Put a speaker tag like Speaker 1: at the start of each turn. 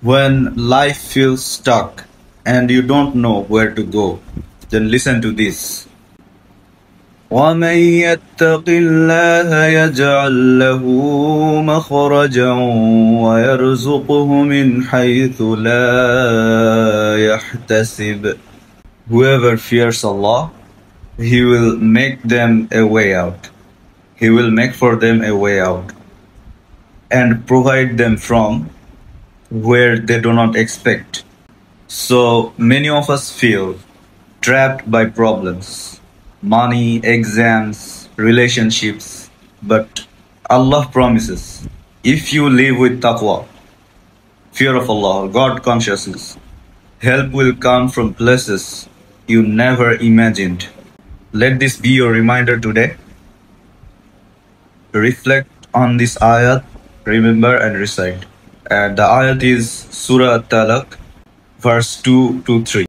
Speaker 1: When life feels stuck and you don't know where to go, then listen to this. وَمَن يَتَّقِ اللَّهَ يَجْعَل لَّهُ مَخْرَجًا وَيَرْزُقْهُ مِنْ حَيْثُ لَا يَحْتَسِبُ. Whoever fears Allah, He will make them a way out. He will make for them a way out and provide them from where they do not expect. So many of us feel trapped by problems, money, exams, relationships. But Allah promises, if you live with taqwa, fear of Allah, God consciousness, help will come from places you never imagined. Let this be your reminder today. Reflect on this ayat, remember and recite. And the ayat is Surah At-Talaq, verse 2 to 3.